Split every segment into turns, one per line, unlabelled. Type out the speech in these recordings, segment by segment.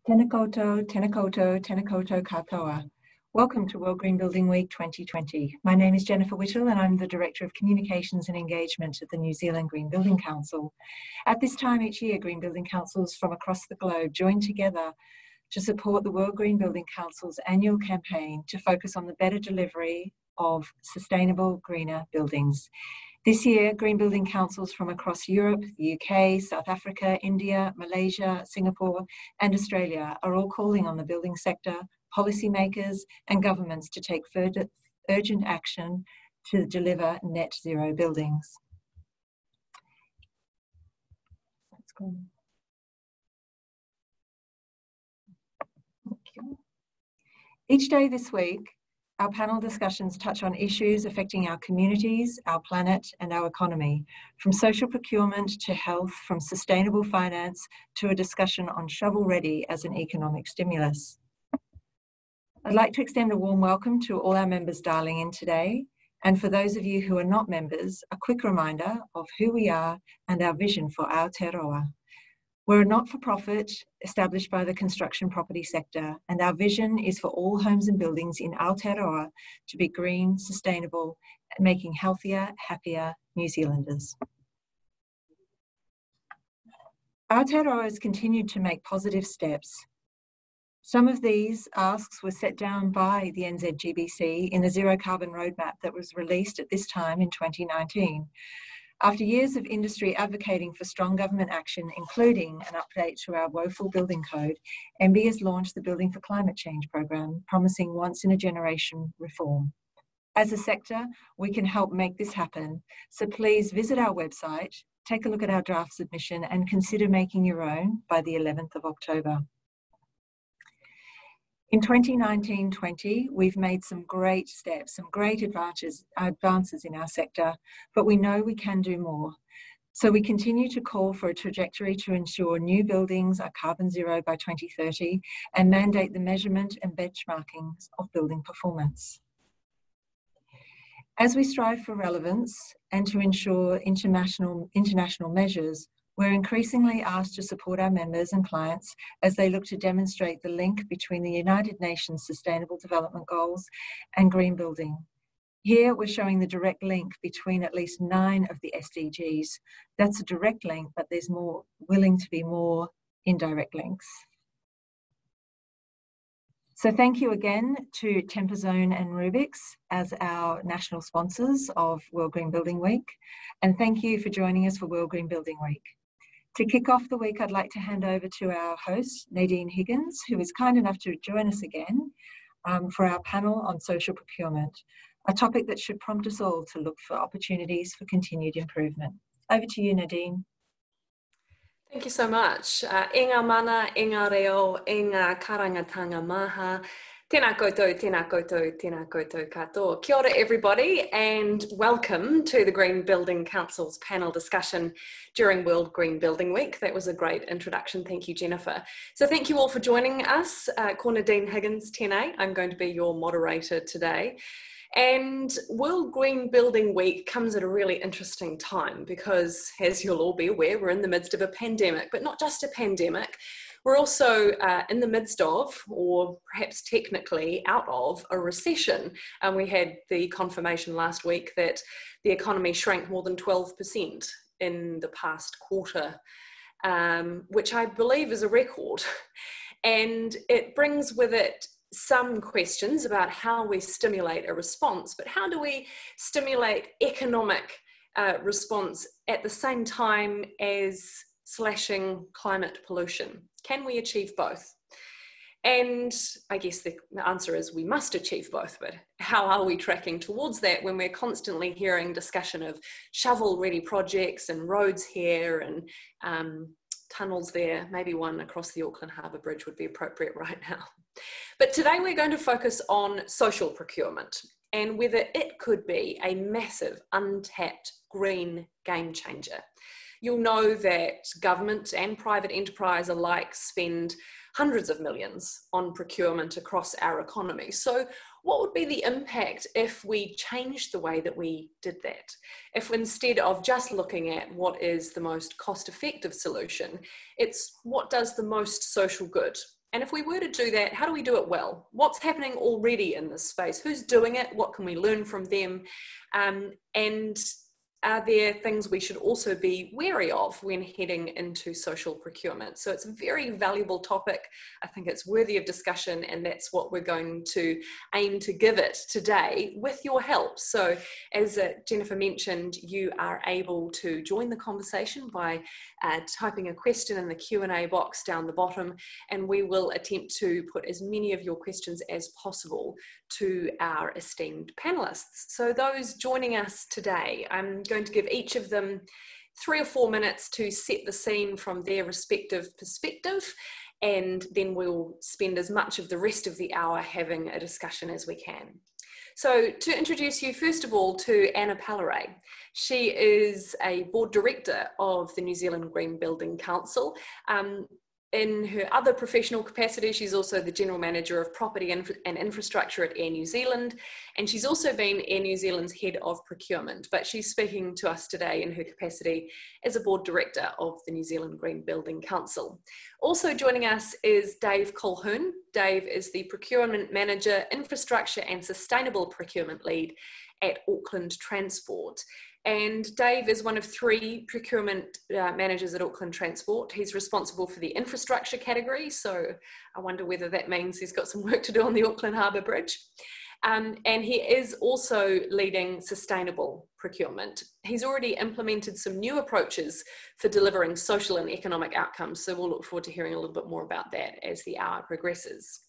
Tēnā koutou, tēnā koutou, tēnā koutou katoa. Welcome to World Green Building Week 2020. My name is Jennifer Whittle and I'm the Director of Communications and Engagement at the New Zealand Green Building Council. At this time each year, Green Building Councils from across the globe join together to support the World Green Building Council's annual campaign to focus on the better delivery of sustainable, greener buildings. This year, Green Building Councils from across Europe, the UK, South Africa, India, Malaysia, Singapore, and Australia are all calling on the building sector, policymakers, and governments to take further urgent action to deliver net zero buildings. Let's go. Each day this week, our panel discussions touch on issues affecting our communities, our planet, and our economy, from social procurement to health, from sustainable finance to a discussion on shovel-ready as an economic stimulus. I'd like to extend a warm welcome to all our members dialing in today, and for those of you who are not members, a quick reminder of who we are and our vision for Aotearoa. We're a not-for-profit established by the construction property sector, and our vision is for all homes and buildings in Aotearoa to be green, sustainable, and making healthier, happier New Zealanders. Aotearoa has continued to make positive steps. Some of these asks were set down by the NZGBC in the Zero Carbon Roadmap that was released at this time in 2019. After years of industry advocating for strong government action, including an update to our woeful building code, MB has launched the Building for Climate Change program, promising once-in-a-generation reform. As a sector, we can help make this happen, so please visit our website, take a look at our draft submission, and consider making your own by the 11th of October. In 2019-20, we've made some great steps, some great advances in our sector, but we know we can do more. So we continue to call for a trajectory to ensure new buildings are carbon zero by 2030 and mandate the measurement and benchmarking of building performance. As we strive for relevance and to ensure international measures, we're increasingly asked to support our members and clients as they look to demonstrate the link between the United Nations Sustainable Development Goals and green building. Here we're showing the direct link between at least 9 of the SDGs. That's a direct link, but there's willing to be more indirect links. So thank you again to Temperzone and Rubix as our national sponsors of World Green Building Week. And thank you for joining us for World Green Building Week. To kick off the week, I'd like to hand over to our host, Nadine Higgins, who is kind enough to join us again for our panel on social procurement, a topic that should prompt us all to look for opportunities for continued improvement. Over to you, Nadine.
Thank you so much. Inga mana, inga reo, inga karangatanga maha. Tēnā koutou, tēnā koutou, tēnā koutou katoa. Kia ora everybody, and welcome to the Green Building Council's panel discussion during World Green Building Week. That was a great introduction. Thank you, Jennifer. So thank you all for joining us. Ko Nadine Higgins tēnei. I'm going to be your moderator today. And World Green Building Week comes at a really interesting time because, as you'll all be aware, we're in the midst of a pandemic, but not just a pandemic. We're also in the midst of, or perhaps technically out of, a recession. We had the confirmation last week that the economy shrank more than 12% in the past quarter, which I believe is a record. And it brings with it some questions about how we stimulate a response, but how do we stimulate economic response at the same time as slashing climate pollution? Can we achieve both? And I guess the answer is we must achieve both, but how are we tracking towards that when we're constantly hearing discussion of shovel-ready projects and roads here and tunnels there? Maybe one across the Auckland Harbour Bridge would be appropriate right now. But today we're going to focus on social procurement and whether it could be a massive, untapped green game changer. You'll know that government and private enterprise alike spend hundreds of millions on procurement across our economy. So what would be the impact if we changed the way that we did that? If instead of just looking at what is the most cost-effective solution, it's what does the most social good? And if we were to do that, how do we do it well? What's happening already in this space? Who's doing it? What can we learn from them? And are there things we should also be wary of when heading into social procurement? So it's a very valuable topic. I think it's worthy of discussion, and that's what we're going to aim to give it today with your help. So as Jennifer mentioned, you are able to join the conversation by typing a question in the Q&A box down the bottom, and we will attempt to put as many of your questions as possible to our esteemed panelists. So those joining us today, I'm going to give each of them 3 or 4 minutes to set the scene from their respective perspective, and then we'll spend as much of the rest of the hour having a discussion as we can. So to introduce you first of all to Anna Palleray. She is a board director of the New Zealand Green Building Council. In her other professional capacity, she's also the General Manager of Property and Infrastructure at Air New Zealand, and she's also been Air New Zealand's Head of Procurement, but she's speaking to us today in her capacity as a Board Director of the New Zealand Green Building Council. Also joining us is Dave Colquhoun. Dave is the Procurement Manager, Infrastructure and Sustainable Procurement Lead at Auckland Transport. And Dave is one of 3 procurement managers at Auckland Transport. He's responsible for the infrastructure category, so I wonder whether that means he's got some work to do on the Auckland Harbour Bridge. And he is also leading sustainable procurement. He's already implemented some new approaches for delivering social and economic outcomes, so we'll look forward to hearing a little bit more about that as the hour progresses.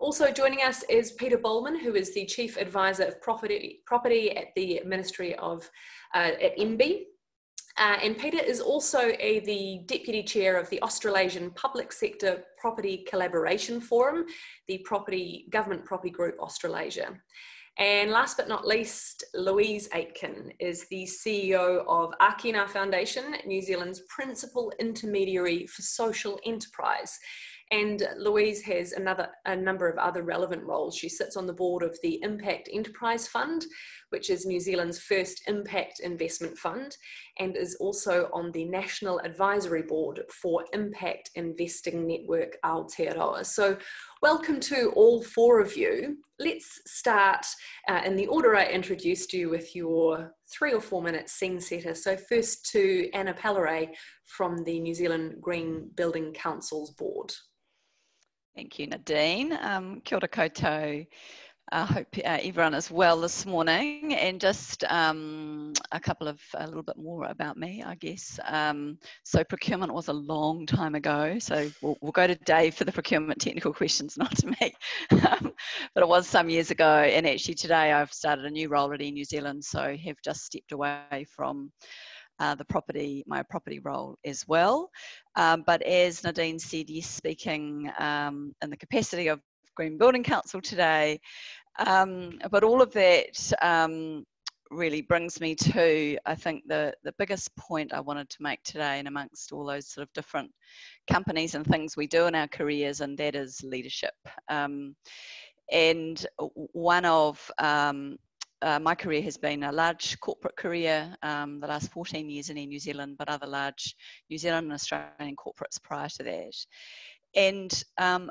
Also joining us is Peter Bowman, who is the Chief Advisor of Property at the Ministry of at MB. And Peter is also the Deputy Chair of the Australasian Public Sector Property Collaboration Forum, the Government Property Group Australasia. And last but not least, Louise Aitken is the CEO of Akina Foundation, New Zealand's principal intermediary for social enterprise. And Louise has a number of other relevant roles. She sits on the board of the Impact Enterprise Fund, which is New Zealand's first impact investment fund, and is also on the National Advisory Board for Impact Investing Network Aotearoa. So welcome to all 4 of you. Let's start in the order I introduced you with your 3 or 4 minute scene setter. So first to Anna Palleray from the New Zealand Green Building Council's board.
Thank you, Nadine. Kia ora koutou. I hope everyone is well this morning, and just a little bit more about me, I guess. So procurement was a long time ago, so we'll go to Dave for the procurement technical questions, not to me. But it was some years ago, and actually today I've started a new role at Air New Zealand, so have just stepped away from my property role as well. But as Nadine said, yes, speaking in the capacity of Green Building Council today, but all of that really brings me to, I think, the biggest point I wanted to make today, and amongst all those sort of different companies and things we do in our careers, and that is leadership. And one of my career has been a large corporate career, the last 14 years in Air New Zealand, but other large New Zealand and Australian corporates prior to that. And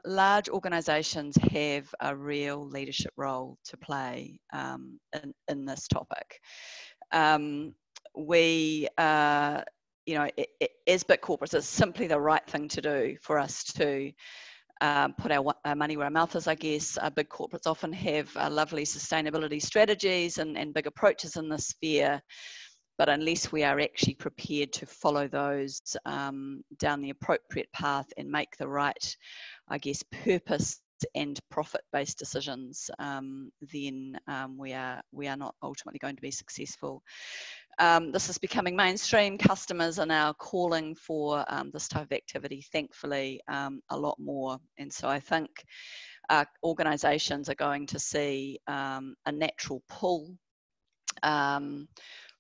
large organisations have a real leadership role to play in this topic. We, as big corporates, it's simply the right thing to do for us to put our money where our mouth is, I guess. Big corporates often have lovely sustainability strategies and big approaches in this sphere, but unless we are actually prepared to follow those down the appropriate path and make the right, I guess, purpose and profit-based decisions, then we are not ultimately going to be successful. This is becoming mainstream. Customers are now calling for this type of activity, thankfully, a lot more. And so I think organisations are going to see a natural pull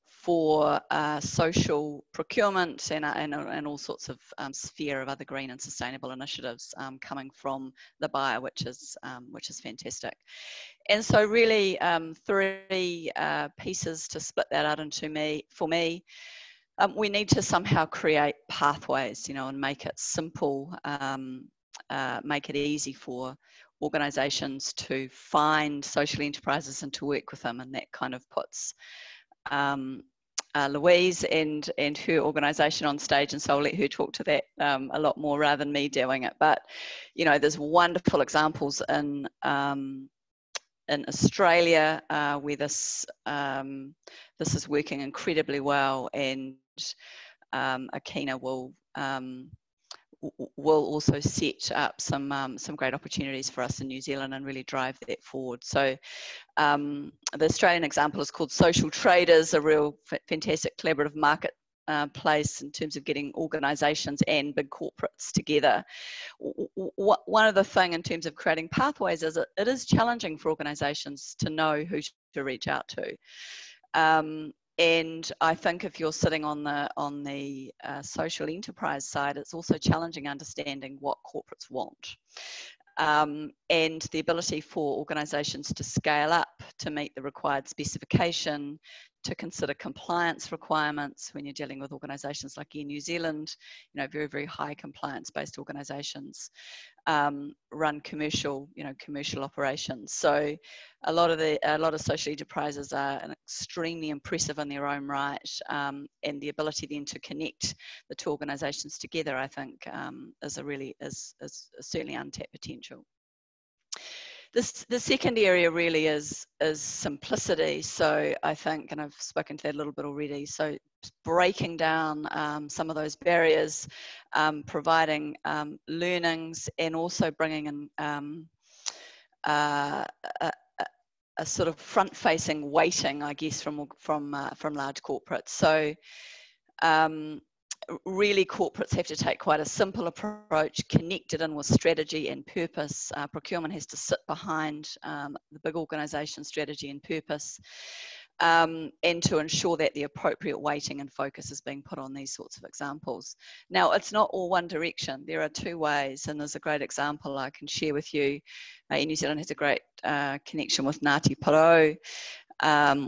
for social procurement and all sorts of sphere of other green and sustainable initiatives coming from the buyer, which is fantastic. And so really 3 pieces to split that out into for me. We need to somehow create pathways, and make it simple make it easy for organisations to find social enterprises and to work with them, and that kind of puts Louise and her organisation on stage, and so I'll let her talk to that a lot more rather than me doing it. But you know, there's wonderful examples in Australia where this is working incredibly well, and Akina will also set up some great opportunities for us in New Zealand and really drive that forward. So the Australian example is called Social Traders, a real fantastic collaborative market place in terms of getting organisations and big corporates together. One of the things in terms of creating pathways is it is challenging for organisations to know who to reach out to. And I think if you're sitting on the social enterprise side, it's also challenging understanding what corporates want. And the ability for organisations to scale up to meet the required specification, to consider compliance requirements when you're dealing with organisations like in New Zealand, you know, very, very high compliance-based organisations run commercial operations. So a lot of social enterprises are extremely impressive in their own right, and the ability then to connect the two organisations together, I think, is certainly untapped potential. The second area really is simplicity. So I think, and I've spoken to that a little bit already, so breaking down some of those barriers, providing learnings, and also bringing in a sort of front-facing weighting, I guess, from large corporates. So really corporates have to take quite a simple approach, connected in with strategy and purpose. Procurement has to sit behind the big organisation strategy and purpose, and to ensure that the appropriate weighting and focus is being put on these sorts of examples. Now, it's not all one direction. There are two ways, and there's a great example I can share with you. New Zealand has a great connection with Ngāti Porou,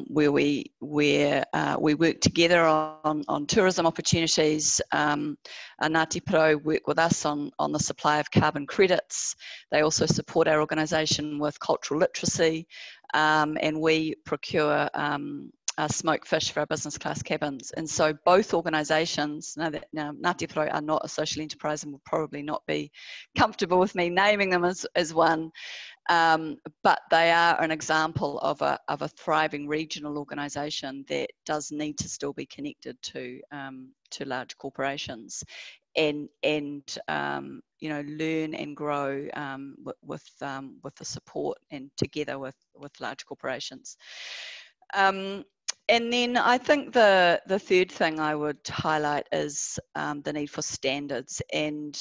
where we work together on tourism opportunities. Ngāti Porou work with us on the supply of carbon credits. They also support our organisation with cultural literacy, and we procure smoked fish for our business class cabins. And so both organisations, now Ngāti Porou are not a social enterprise and will probably not be comfortable with me naming them as one, but they are an example of a thriving regional organisation that does need to still be connected to large corporations, and you know, learn and grow with the support and together with large corporations. And then I think the third thing I would highlight is the need for standards, and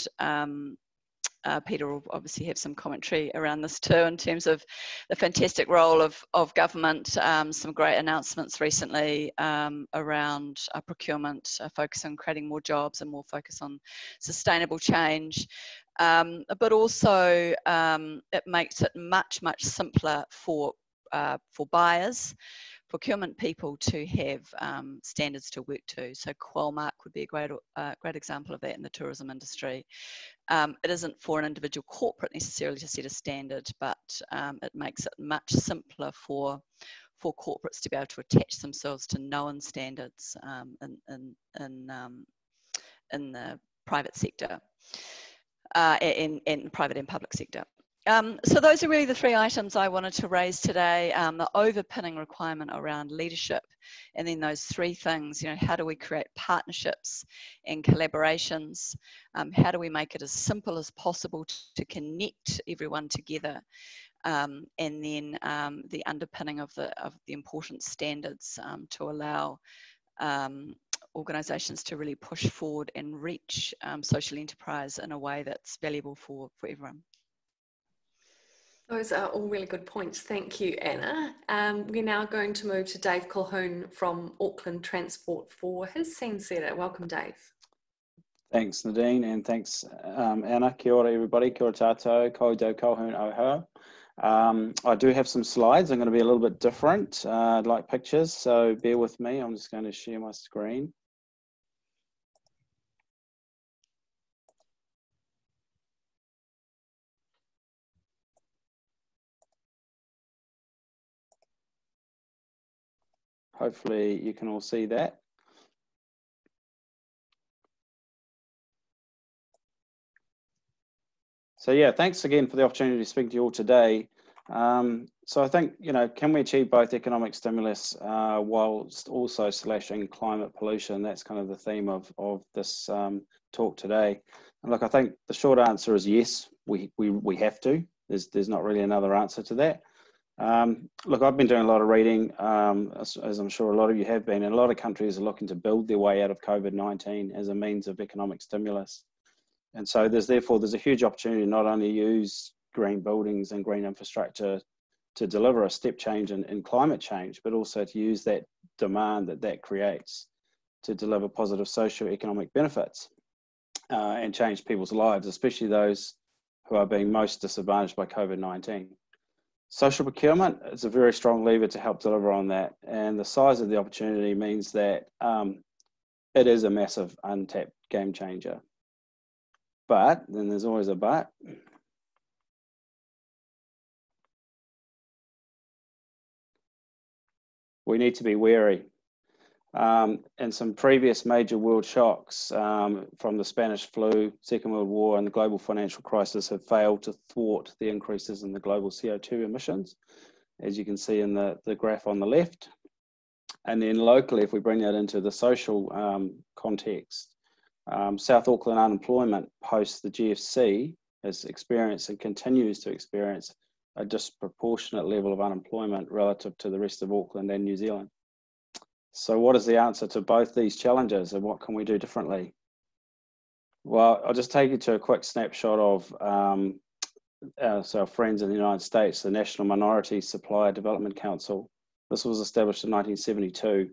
Peter will obviously have some commentary around this too, in terms of the fantastic role of government. Some great announcements recently around procurement, focus on creating more jobs and more focus on sustainable change. But also it makes it much simpler for buyers, procurement people, to have standards to work to. So Qualmark would be a great example of that in the tourism industry. It isn't for an individual corporate necessarily to set a standard, but it makes it much simpler for corporates to be able to attach themselves to known standards in the private sector, in private and public sector. So those are really the three items I wanted to raise today. The overpinning requirement around leadership, and then those three things, you know, how do we create partnerships and collaborations? How do we make it as simple as possible to connect everyone together? And then the underpinning of the important standards to allow organisations to really push forward and reach social enterprise in a way that's valuable for everyone.
Those are all really good points. Thank you, Anna. We're now going to move to Dave Colquhoun from Auckland Transport for his scene setter. Welcome, Dave.
Thanks, Nadine, and thanks, Anna. Kia ora, everybody. Kia ora tātou. Ko Dave Colquhoun Aotearoa. I do have some slides. I'm going to be a little bit different. I'd like pictures, so bear with me. I'm just going to share my screen. Hopefully you can all see that. So yeah, thanks again for the opportunity to speak to you all today. So I think, can we achieve both economic stimulus whilst also slashing climate pollution? That's kind of the theme of this talk today. And look, I think the short answer is yes, we have to. There's not really another answer to that. Look, I've been doing a lot of reading, as I'm sure a lot of you have been, and a lot of countries are looking to build their way out of COVID-19 as a means of economic stimulus. And so there's a huge opportunity to not only use green buildings and green infrastructure to deliver a step change in climate change, but also to use that demand that creates to deliver positive socio-economic benefits and change people's lives, especially those who are being most disadvantaged by COVID-19. Social procurement is a very strong lever to help deliver on that, and the size of the opportunity means that it is a massive untapped game changer. But, then there's always a but. We need to be wary. And some previous major world shocks from the Spanish flu, Second World War, and the global financial crisis have failed to thwart the increases in the global CO2 emissions, as you can see in the graph on the left. And then locally, if we bring that into the social context, South Auckland unemployment post the GFC has experienced and continues to experience a disproportionate level of unemployment relative to the rest of Auckland and New Zealand. So what is the answer to both these challenges, and what can we do differently? Well, I'll just take you to a quick snapshot of our friends in the United States, the National Minority Supplier Development Council. This was established in 1972.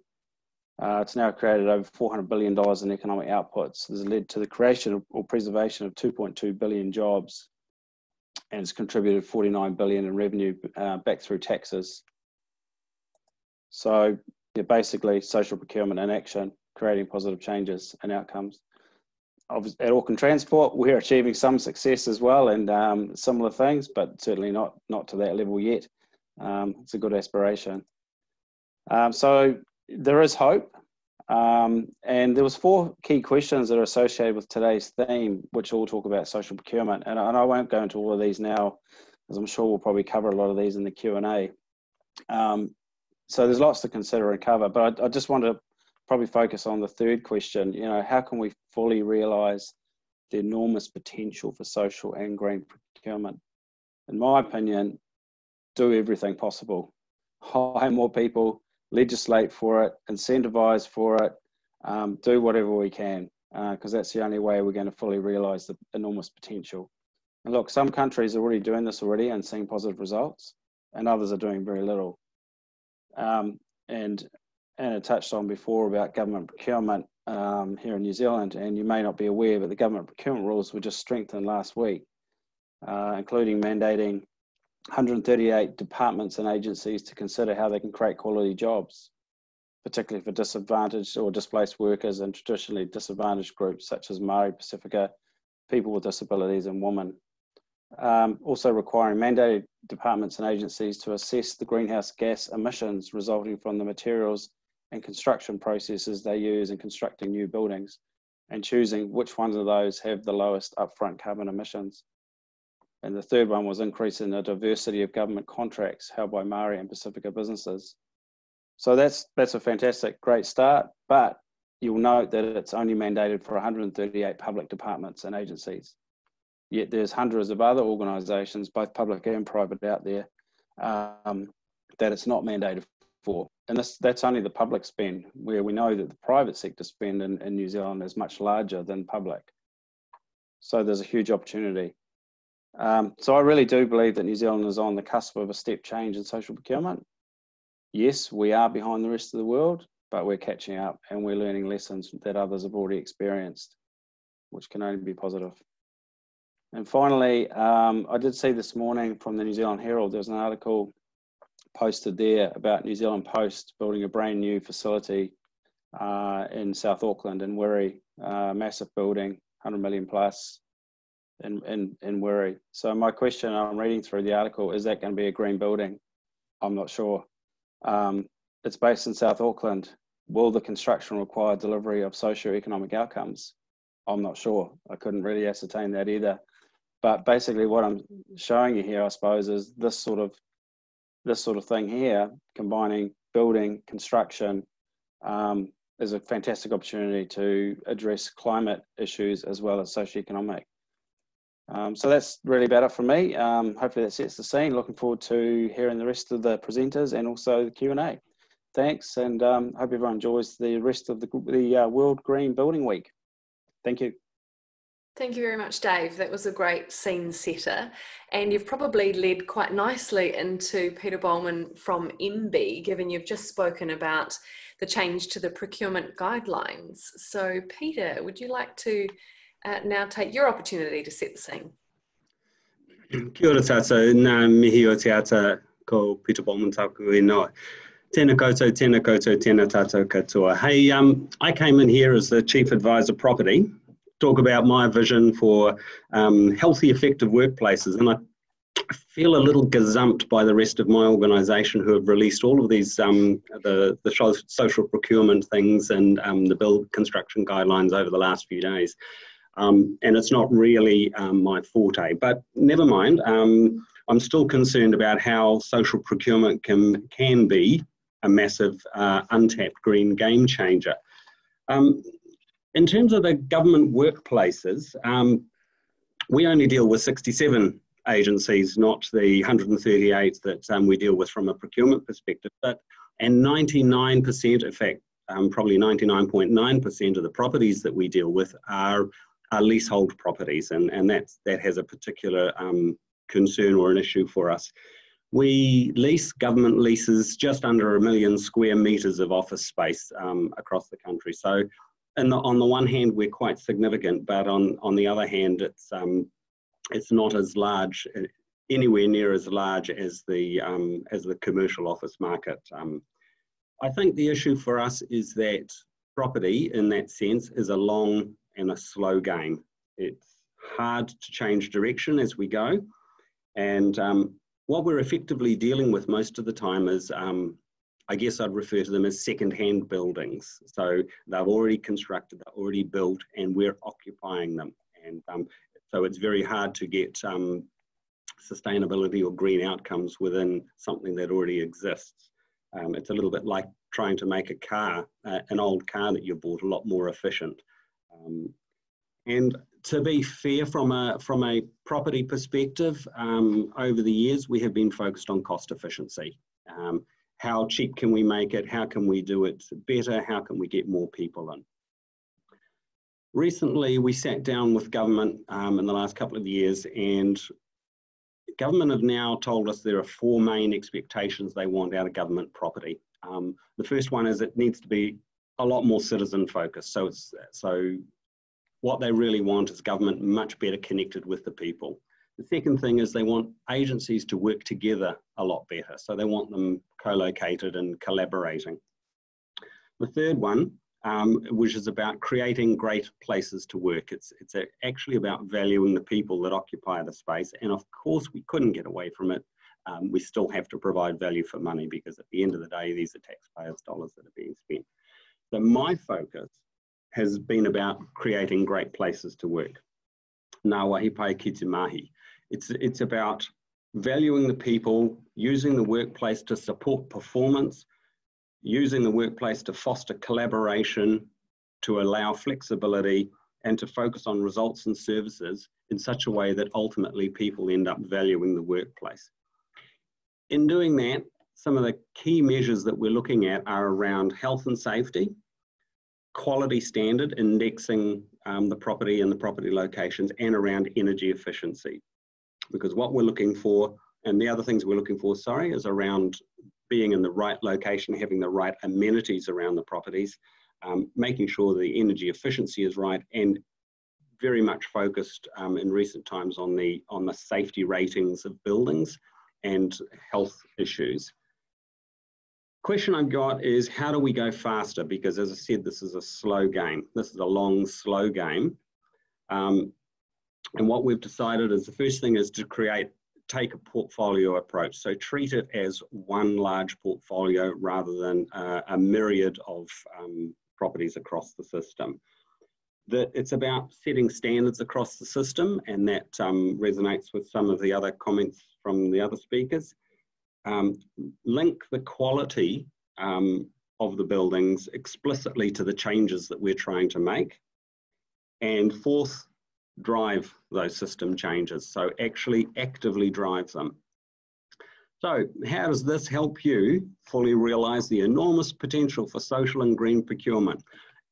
It's now created over $400 billion in economic outputs. This has led to the creation or preservation of 2.2 billion jobs, and it's contributed 49 billion in revenue back through taxes. So basically social procurement in action, creating positive changes and outcomes. At Auckland Transport, we're achieving some success as well and similar things, but certainly not to that level yet. It's a good aspiration. So there is hope, and there was 4 key questions that are associated with today's theme, which all talk about social procurement, and I won't go into all of these now, as I'm sure we'll probably cover a lot of these in the Q&A. So there's lots to consider and cover, but I just want to probably focus on the third question. How can we fully realise the enormous potential for social and green procurement? In my opinion, do everything possible. Hire more people, legislate for it, incentivise for it, do whatever we can, because that's the only way we're going to fully realise the enormous potential. And look, some countries are already doing this and seeing positive results, and others are doing very little. And Anna touched on before about government procurement here in New Zealand, and you may not be aware, but the government procurement rules were just strengthened last week, including mandating 138 departments and agencies to consider how they can create quality jobs, particularly for disadvantaged or displaced workers and traditionally disadvantaged groups such as Māori Pacifica, people with disabilities and women. Also requiring mandated departments and agencies to assess the greenhouse gas emissions resulting from the materials and construction processes they use in constructing new buildings, and choosing which ones of those have the lowest upfront carbon emissions. And the third one was increasing the diversity of government contracts held by Māori and Pacifica businesses. So that's a fantastic, great start, but you'll note that it's only mandated for 138 public departments and agencies. Yet there's hundreds of other organisations, both public and private, out there that it's not mandated for. And that's only the public spend, where we know that the private sector spend in New Zealand is much larger than public. So there's a huge opportunity. So I really do believe that New Zealand is on the cusp of a step change in social procurement. Yes, we are behind the rest of the world, but we're catching up and we're learning lessons that others have already experienced, which can only be positive. And finally, I did see this morning from the New Zealand Herald, there's an article posted there about New Zealand Post building a brand new facility in South Auckland in Wiri, massive building, 100 million plus in Wiri. So my question, I'm reading through the article, is that going to be a green building? I'm not sure. it's based in South Auckland. Will the construction require delivery of socio-economic outcomes? I'm not sure. I couldn't really ascertain that either. But basically what I'm showing you here, I suppose, is this sort of thing here, combining building, construction, is a fantastic opportunity to address climate issues as well as socioeconomic. So that's really about it from me. Hopefully that sets the scene. Looking forward to hearing the rest of the presenters and also the Q&A. Thanks, and hope everyone enjoys the rest of the World Green Building Week. Thank you.
Thank you very much, Dave. That was a great scene setter. And you've probably led quite nicely into Peter Bowman from MB, given you've just spoken about the change to the procurement guidelines. So Peter, would you like to now take your opportunity to set the scene?
Kia ora tātou, nā mihi o te ata ko Peter Bowman taku e noa. Tēnā koutou, tēnā koutou, tēnā tātou katoa. Hey, I came in here as the Chief Advisor Property, talk about my vision for healthy, effective workplaces. And I feel a little gazumped by the rest of my organisation who have released all of these, the social procurement things and the build construction guidelines over the last few days. And it's not really my forte, but never mind. I'm still concerned about how social procurement can be a massive untapped green game changer. In terms of the government workplaces, we only deal with 67 agencies, not the 138 that we deal with from a procurement perspective, and 99%, in fact, probably 99.9% of the properties that we deal with are leasehold properties, and that has a particular concern or an issue for us. We lease, government leases, just under 1 million square metres of office space across the country. So on the one hand, we're quite significant, but on the other hand, it's not as large, anywhere near as large as the commercial office market. I think the issue for us is that property, in that sense, is a long and a slow game. It's hard to change direction as we go, and what we're effectively dealing with most of the time is, I guess I'd refer to them as second-hand buildings. So they've already constructed, they're already built, and we're occupying them. And so it's very hard to get sustainability or green outcomes within something that already exists. It's a little bit like trying to make a car, an old car that you bought, a lot more efficient. And to be fair, from a property perspective, over the years, we have been focused on cost efficiency. How cheap can we make it? How can we do it better? How can we get more people in? Recently, we sat down with government in the last couple of years, and government have now told us there are 4 main expectations they want out of government property. The first one is it needs to be a lot more citizen focused. So what they really want is government much better connected with the people. The second thing is they want agencies to work together a lot better. So they want them co-located and collaborating. The third one, which is about creating great places to work. It's actually about valuing the people that occupy the space. And of course, we couldn't get away from it. We still have to provide value for money, because at the end of the day, these are taxpayers' dollars that are being spent. So my focus has been about creating great places to work. Nā wahi pai ki te mahi. It's about valuing the people, using the workplace to support performance, using the workplace to foster collaboration, to allow flexibility, and to focus on results and services in such a way that ultimately people end up valuing the workplace. In doing that, some of the key measures that we're looking at are around health and safety, quality standard, indexing the property and the property locations, and around energy efficiency. Because what we're looking for, and the other things we're looking for, is around being in the right location, having the right amenities around the properties, making sure the energy efficiency is right, and very much focused in recent times on the safety ratings of buildings and health issues. Question I've got is, how do we go faster? Because as I said, this is a slow game. This is a long, slow game. And what we've decided is the first thing is to create take a portfolio approach. So treat it as one large portfolio rather than a myriad of properties across the system. That it's about setting standards across the system, and that resonates with some of the other comments from the other speakers. Link the quality of the buildings explicitly to the changes that we're trying to make. And fourth, drive those system changes. So actually actively drive them. So how does this help you fully realise the enormous potential for social and green procurement?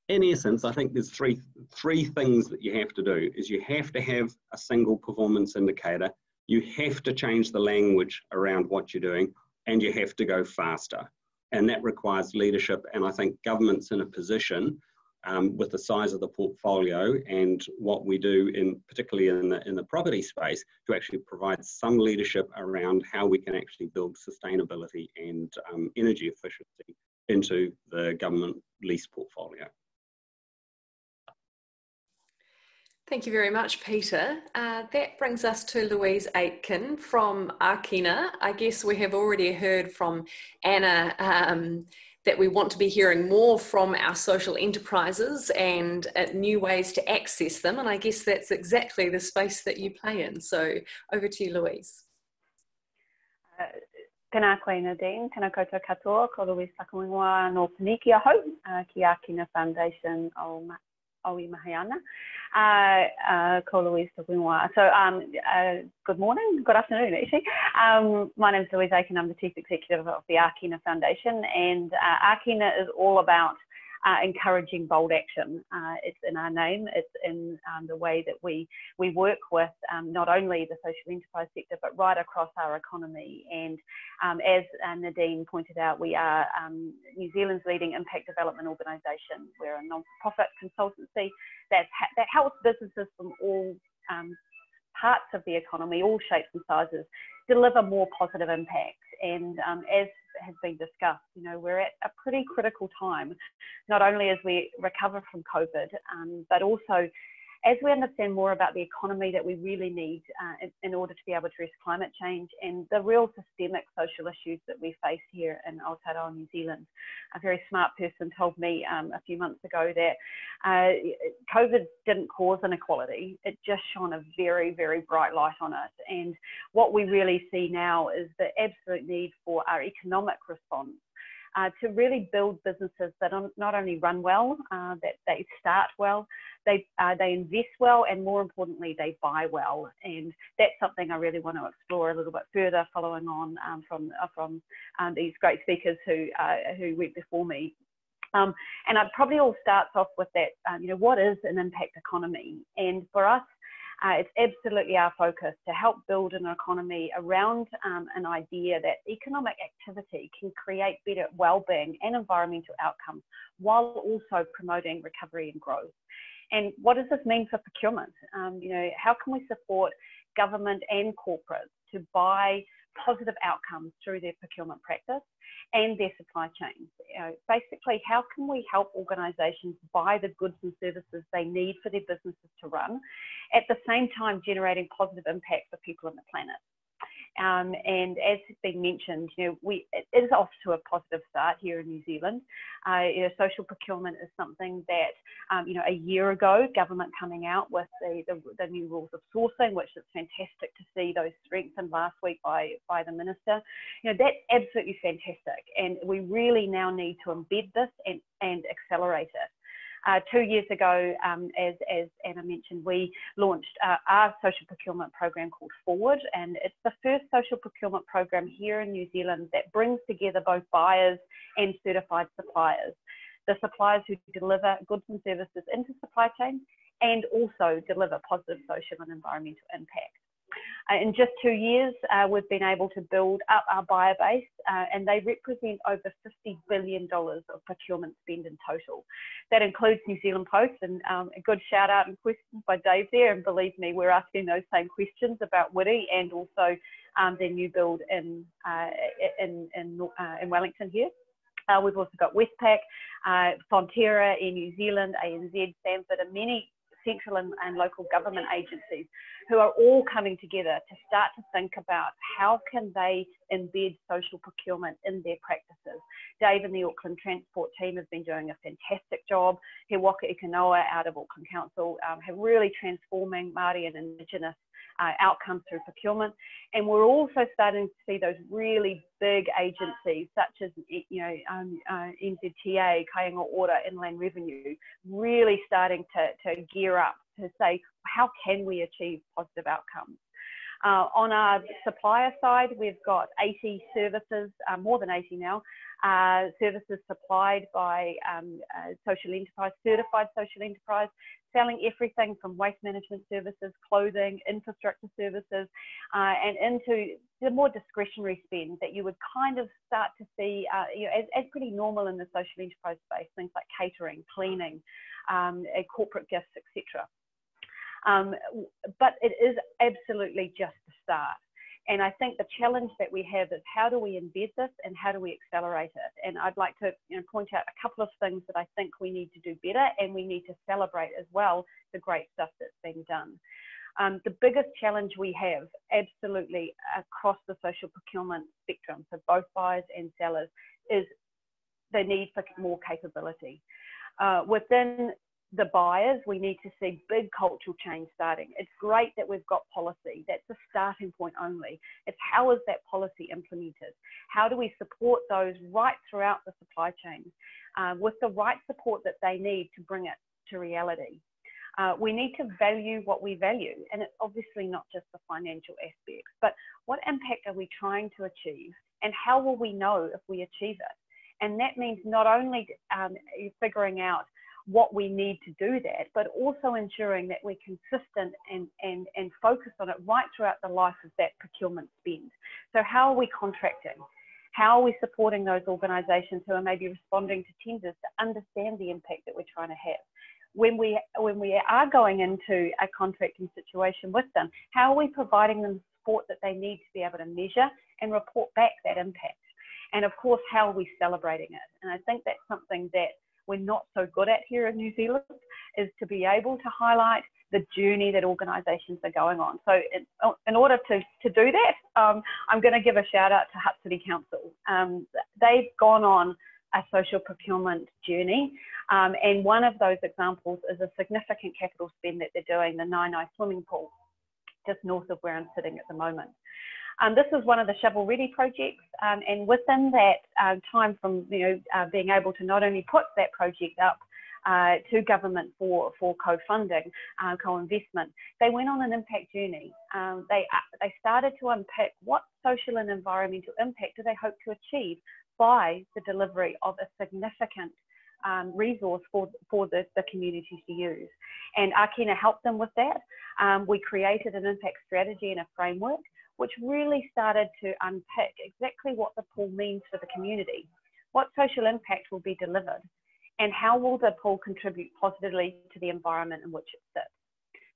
In essence, I think there's three things that you have to do. Is you have to have a single performance indicator, you have to change the language around what you're doing, and you have to go faster. And that requires leadership, and I think government's in a position with the size of the portfolio and what we do, particularly in the property space, to actually provide some leadership around how we can actually build sustainability and energy efficiency into the government lease portfolio.
Thank you very much, Peter. That brings us to Louise Aitken from Akina. I guess we have already heard from Anna that we want to be hearing more from our social enterprises and new ways to access them. And I guess that's exactly the space that you play in. So over to you, Louise.
Tēnā koe Nadine, tēnā koutou katoa, ko Louise Whakawingoa no Paniki ahau, ki Akina Foundation o Mahayana, ko Louise Whakawingoa. So good morning, good afternoon actually. My name is Louise Aitken, I'm the Chief Executive of the Akina Foundation, and Akina is all about encouraging bold action. It's in our name, it's in the way that we work with not only the social enterprise sector, but right across our economy. And as Nadine pointed out, we are New Zealand's leading impact development organisation. We're a non-profit consultancy that helps businesses from all parts of the economy, all shapes and sizes, deliver more positive impact. And as has been discussed, you know, we're at a pretty critical time, not only as we recover from COVID, but also as we understand more about the economy that we really need in order to be able to address climate change and the real systemic social issues that we face here in Aotearoa, New Zealand. A very smart person told me a few months ago that COVID didn't cause inequality, it just shone a very, very bright light on it. And what we really see now is the absolute need for our economic response to really build businesses that not only run well, that they start well, they invest well, and more importantly, they buy well. And that's something I really want to explore a little bit further, following on from these great speakers who went before me. And it probably all starts off with that, you know, what is an impact economy? And for us, it's absolutely our focus to help build an economy around an idea that economic activity can create better well-being and environmental outcomes while also promoting recovery and growth. And what does this mean for procurement? You know, how can we support government and corporates to buy positive outcomes through their procurement practice and their supply chains? You know, basically, how can we help organisations buy the goods and services they need for their businesses to run, at the same time generating positive impact for people on the planet? And as has been mentioned, you know, it is off to a positive start here in New Zealand. You know, social procurement is something that, you know, a year ago, government coming out with the new rules of sourcing, which is fantastic to see those strengthened last week by the Minister. You know, that's absolutely fantastic. And we really now need to embed this and accelerate it. 2 years ago, as Anna mentioned, we launched our social procurement program called Forward, and it's the first social procurement program here in New Zealand that brings together both buyers and certified suppliers. The suppliers who deliver goods and services into supply chains and also deliver positive social and environmental impact. In just 2 years, we've been able to build up our buyer base, and they represent over $50 billion of procurement spend in total. That includes New Zealand Post, and a good shout out and questions by Dave there. And believe me, we're asking those same questions about Wiri and also their new build in Wellington here. We've also got Westpac, Fonterra in New Zealand, ANZ, Sanford, and many central and local government agencies who are all coming together to start to think about how can they embed social procurement in their practices. Dave and the Auckland Transport team have been doing a fantastic job. He Aotearoa out of Auckland Council have really transforming Māori and Indigenous outcomes through procurement, and we're also starting to see those really big agencies such as NZTA, Kainga Order, Inland Revenue, really starting to gear up to say how can we achieve positive outcomes. On our supplier side, we've got 80 services, more than 80 now, services supplied by social enterprise, certified social enterprise, selling everything from waste management services, clothing, infrastructure services, and into the more discretionary spend that you would kind of start to see as pretty normal in the social enterprise space, things like catering, cleaning, corporate gifts, etc. But it is absolutely just the start. And I think the challenge that we have is how do we embed this and how do we accelerate it? And I'd like to point out a couple of things that I think we need to do better, and we need to celebrate as well the great stuff that's being done. The biggest challenge we have absolutely across the social procurement spectrum, so both buyers and sellers, is the need for more capability. Within the buyers, we need to see big cultural change starting. It's great that we've got policy. That's a starting point only. It's how is that policy implemented? How do we support those right throughout the supply chain with the right support that they need to bring it to reality? We need to value what we value, and it's obviously not just the financial aspects, but what impact are we trying to achieve, and how will we know if we achieve it? And that means not only figuring out what we need to do that, but also ensuring that we're consistent and focused on it right throughout the life of that procurement spend. So how are we contracting? How are we supporting those organisations who are maybe responding to tenders to understand the impact that we're trying to have? When we are going into a contracting situation with them, how are we providing them the support that they need to be able to measure and report back that impact? And of course, how are we celebrating it? And I think that's something that we're not so good at here in New Zealand, is to be able to highlight the journey that organisations are going on. So in order to do that, I'm going to give a shout out to Hutt City Council. They've gone on a social procurement journey, and one of those examples is a significant capital spend that they're doing, the Nainai swimming pool, just north of where I'm sitting at the moment. This is one of the shovel-ready projects, and within that time from being able to not only put that project up to government for co-funding, co-investment, they went on an impact journey. They started to unpick what social and environmental impact do they hope to achieve by the delivery of a significant resource for the communities to use. And Akina helped them with that. We created an impact strategy and a framework which really started to unpick exactly what the pool means for the community, what social impact will be delivered, and how will the pool contribute positively to the environment in which it sits.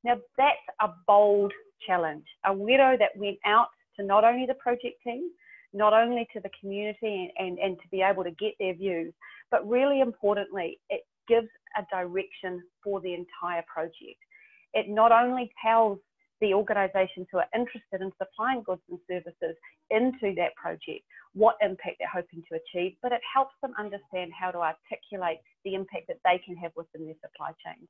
Now that's a bold challenge, a widow that went out to not only the project team, not only to the community and to be able to get their views, but really importantly, it gives a direction for the entire project. It not only tells the organisations who are interested in supplying goods and services into that project what impact they're hoping to achieve, but it helps them understand how to articulate the impact that they can have within their supply chains.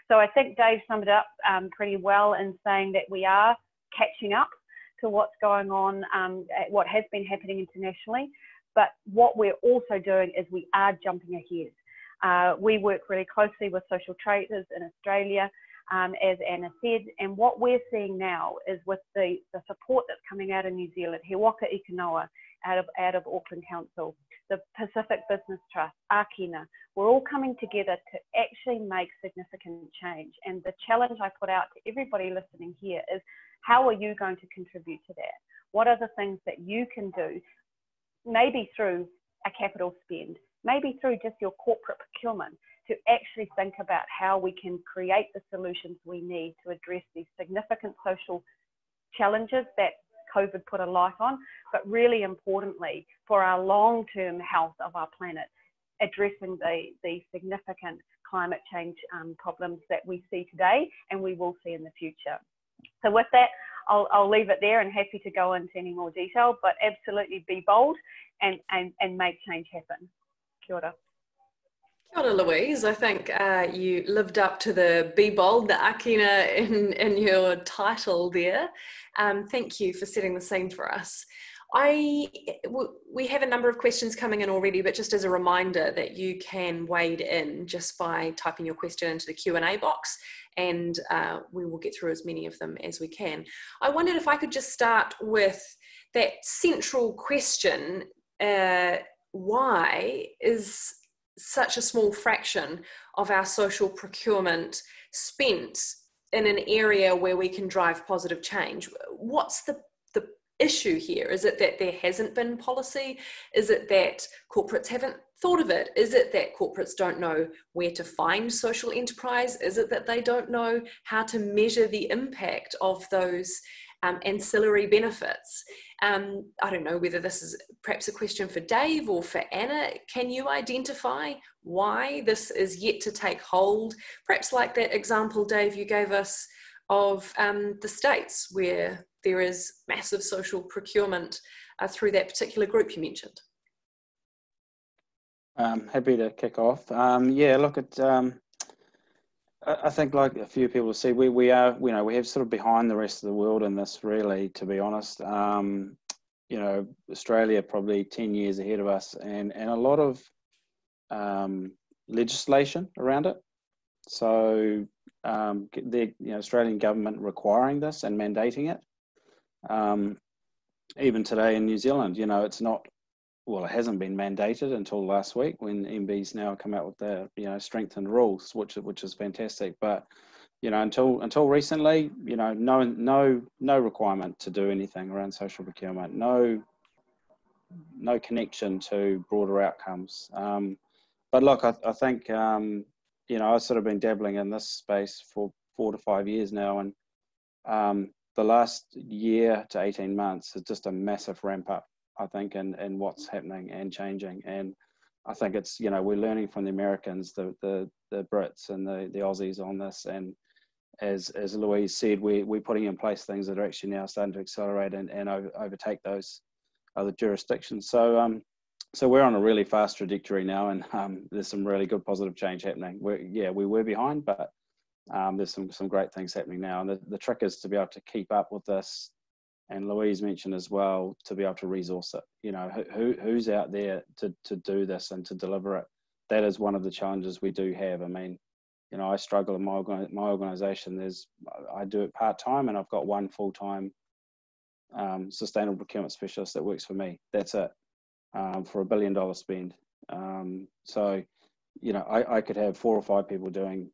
So I think Dave summed it up pretty well in saying that we are catching up to what's going on, what has been happening internationally, but what we're also doing is we are jumping ahead. We work really closely with social traders in Australia, as Anna said, and what we're seeing now is with the support that's coming out of New Zealand, Aotearoa out of Auckland Council, the Pacific Business Trust, Akina, we're all coming together to actually make significant change. And the challenge I put out to everybody listening here is, how are you going to contribute to that? What are the things that you can do, maybe through a capital spend, maybe through just your corporate procurement, to actually think about how we can create the solutions we need to address these significant social challenges that COVID put a light on, but really importantly, for our long-term health of our planet, addressing the significant climate change problems that we see today and we will see in the future. So with that, I'll leave it there and happy to go into any more detail, but absolutely be bold and make change happen. Kia ora.
Kia ora, Louise. I think you lived up to the be bold, the akina in your title there. Thank you for setting the scene for us. We have a number of questions coming in already, but just as a reminder that you can wade in just by typing your question into the Q&A box, and we will get through as many of them as we can. I wondered if I could just start with that central question, why is such a small fraction of our social procurement spent in an area where we can drive positive change? What's the issue here? Is it that there hasn't been policy? Is it that corporates haven't thought of it? Is it that corporates don't know where to find social enterprise? Is it that they don't know how to measure the impact of those ancillary benefits? I don't know whether this is perhaps a question for Dave or for Anna. Can you identify why this is yet to take hold? Perhaps like that example, Dave, you gave us of the States, where there is massive social procurement through that particular group you mentioned.
Happy to kick off. Yeah, look, I think like a few people see, we are, we have sort of behind the rest of the world in this, really, to be honest. Australia probably 10 years ahead of us, and a lot of legislation around it. So the Australian government requiring this and mandating it. Even today in New Zealand, it's not, well, it hasn't been mandated until last week when MB's now come out with the strengthened rules, which is fantastic. But until recently, no requirement to do anything around social procurement, no connection to broader outcomes. But look, I think I've sort of been dabbling in this space for 4 to 5 years now, and the last year to 18 months is just a massive ramp up, I think, in what's happening and changing. And I think it's, we're learning from the Americans, the Brits and the Aussies on this. And as Louise said, we're putting in place things that are actually now starting to accelerate and overtake those other jurisdictions. So we're on a really fast trajectory now, and there's some really good positive change happening. We were behind, but there's some great things happening now. And the trick is to be able to keep up with this. And Louise mentioned as well, to be able to resource it. Who's out there to do this and to deliver it? That is one of the challenges we do have. I mean, I struggle in my organisation. I do it part-time, and I've got one full-time sustainable procurement specialist that works for me. That's it, for $1 billion spend. So, I could have 4 or 5 people doing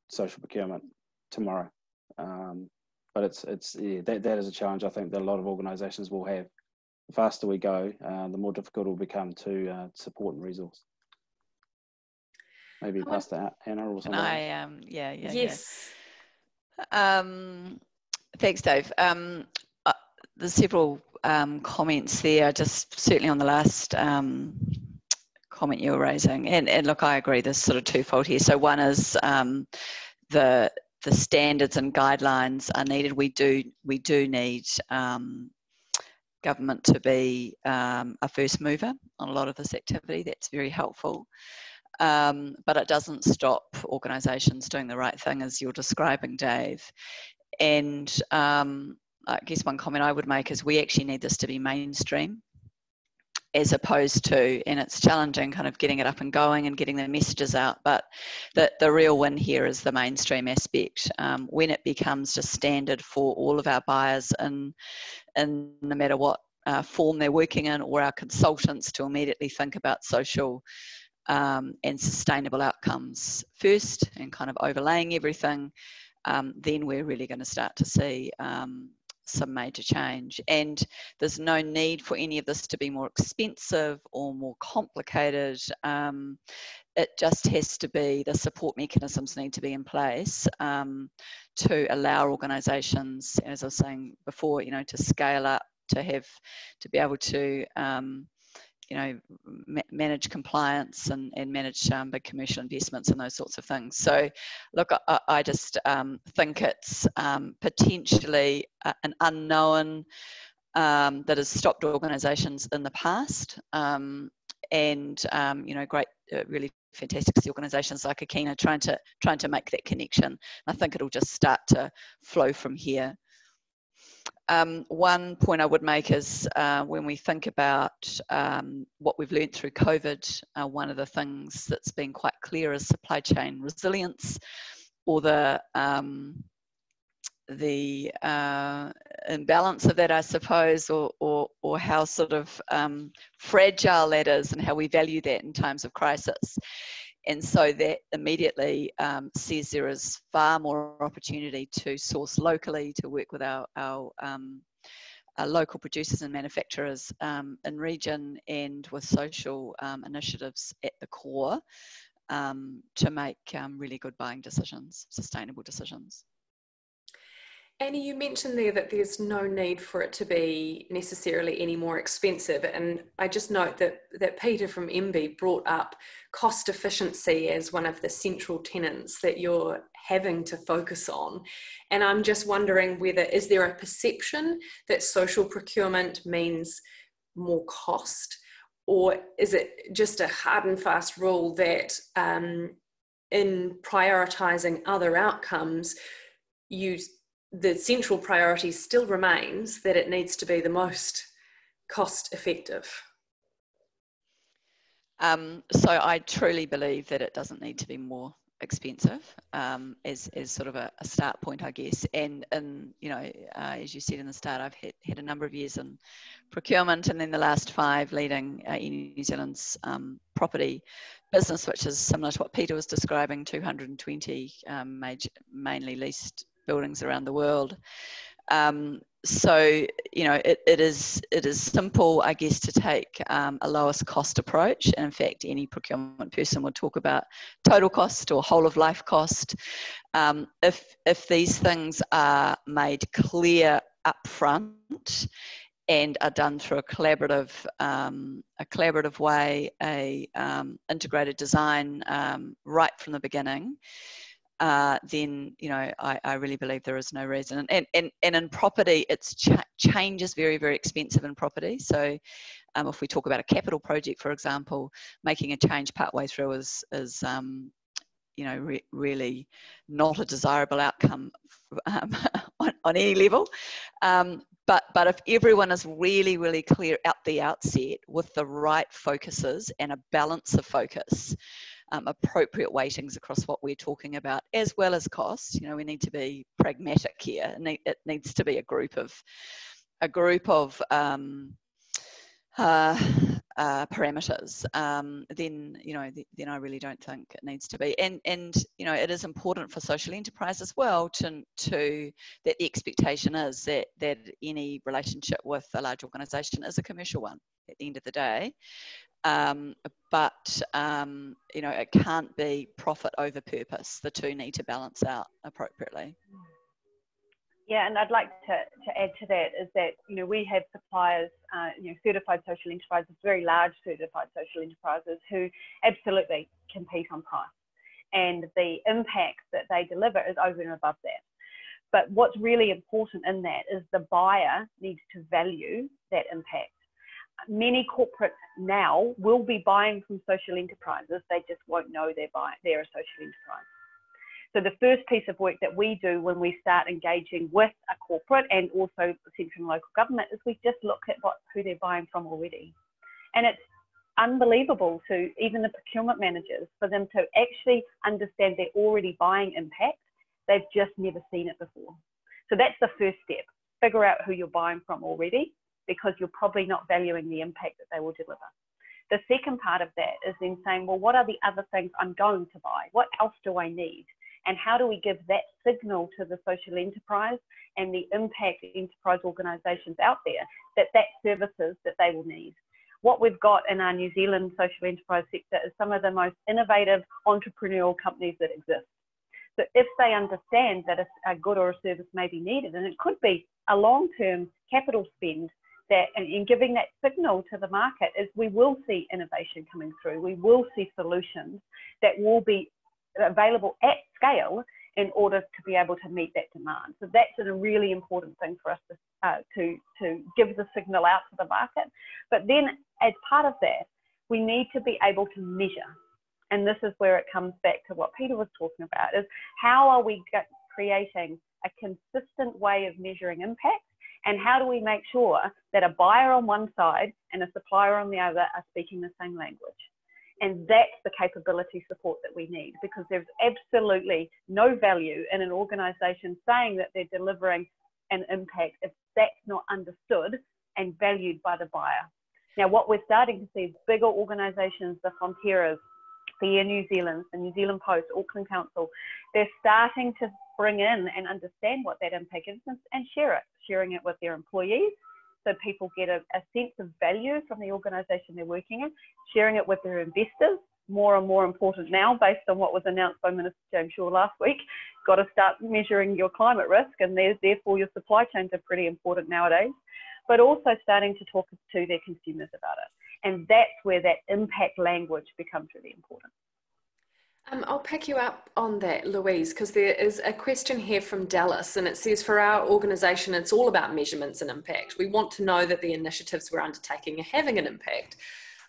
social procurement tomorrow. But that is a challenge I think that a lot of organisations will have. The faster we go, the more difficult it will become to support and resource. Maybe pass that Anna or something.
Yes.
Thanks, Dave. There's several comments there, just certainly on the last comment you were raising. And look, I agree, there's sort of twofold here. So one is the standards and guidelines are needed. We do need government to be a first mover on a lot of this activity. That's very helpful. But it doesn't stop organisations doing the right thing, as you're describing, Dave. And I guess one comment I would make is we actually need this to be mainstream, as opposed to, and it's challenging kind of getting it up and going and getting the messages out, but the real win here is the mainstream aspect. When it becomes just standard for all of our buyers in no matter what form they're working in, or our consultants to immediately think about social and sustainable outcomes first and kind of overlaying everything, then we're really going to start to see some major change. And there's no need for any of this to be more expensive or more complicated. It just has to be, the support mechanisms need to be in place to allow organisations, as I was saying before, to scale up, to be able to you know, manage compliance and manage big commercial investments and those sorts of things. So look, I just think it's potentially an unknown that has stopped organisations in the past, and you know, great, really fantastic organisations like Akina trying to make that connection. I think it'll just start to flow from here. One point I would make is when we think about what we've learned through COVID, one of the things that's been quite clear is supply chain resilience, or the imbalance of that, I suppose, or how sort of fragile that is, and how we value that in times of crisis. And so that immediately says there is far more opportunity to source locally, to work with our local producers and manufacturers in region, and with social initiatives at the core to make really good buying decisions, sustainable decisions.
Annie, you mentioned there that there's no need for it to be necessarily any more expensive. And I just note that Peter from MB brought up cost efficiency as one of the central tenets that you're having to focus on. And I'm just wondering whether, is there a perception that social procurement means more cost? Or is it just a hard and fast rule that in prioritising other outcomes, the central priority still remains that it needs to be the most cost effective?
So I truly believe that it doesn't need to be more expensive as sort of a start point, I guess. And you know, as you said in the start, I've had a number of years in procurement, and then the last 5 leading in New Zealand's property business, which is similar to what Peter was describing, 220 mainly leased buildings around the world. So, you know, it is simple, I guess, to take a lowest cost approach. And in fact, any procurement person would talk about total cost or whole of life cost. If these things are made clear upfront and are done through a collaborative way, integrated design right from the beginning, then, you know, I really believe there is no reason. And in property, change is very, very expensive in property. So if we talk about a capital project, for example, making a change partway through is you know, really not a desirable outcome on any level. But if everyone is really, really clear at the outset with the right focuses and a balance of focus, appropriate weightings across what we're talking about, as well as costs. You know, we need to be pragmatic here. It needs to be a group of parameters. Then, you know, then I really don't think it needs to be. And you know, it is important for social enterprise as well to that the expectation is that any relationship with a large organisation is a commercial one at the end of the day. But you know, it can't be profit over purpose. The two need to balance out appropriately.
Yeah, and I'd like to add to that is that, you know, we have suppliers, you know, certified social enterprises, very large certified social enterprises who absolutely compete on price, and the impact that they deliver is over and above that. But what's really important in that is the buyer needs to value that impact. Many corporates now will be buying from social enterprises, they just won't know they're a social enterprise. So the first piece of work that we do when we start engaging with a corporate and also central and local government is we just look at who they're buying from already. And it's unbelievable to even the procurement managers, for them to actually understand they're already buying impact. They've just never seen it before. So that's the first step. Figure out who you're buying from already, because you're probably not valuing the impact that they will deliver. The second part of that is then saying, well, what are the other things I'm going to buy? What else do I need? And how do we give that signal to the social enterprise and the impact enterprise organisations out there that services that they will need? What we've got in our New Zealand social enterprise sector is some of the most innovative entrepreneurial companies that exist. So if they understand that a good or a service may be needed, and it could be a long-term capital spend that, and giving that signal to the market, is we will see innovation coming through. We will see solutions that will be available at scale in order to be able to meet that demand. So that's a really important thing for us to give the signal out to the market. But then as part of that, we need to be able to measure. And this is where it comes back to what Peter was talking about, is how are we creating a consistent way of measuring impact, and how do we make sure that a buyer on one side and a supplier on the other are speaking the same language? And that's the capability support that we need, because there's absolutely no value in an organisation saying that they're delivering an impact if that's not understood and valued by the buyer. Now, what we're starting to see is bigger organisations, the Frontieras, the Air New Zealand, the New Zealand Post, Auckland Council, they're starting to bring in and understand what that impact is and sharing it with their employees, so people get a sense of value from the organisation they're working in, sharing it with their investors, more and more important now based on what was announced by Minister James Shaw last week. Got to start measuring your climate risk, and therefore your supply chains are pretty important nowadays, but also starting to talk to their consumers about it. And that's where that impact language becomes really important.
I'll pick you up on that, Louise, because there is a question here from Dallas, and it says, for our organisation, it's all about measurements and impact. We want to know that the initiatives we're undertaking are having an impact.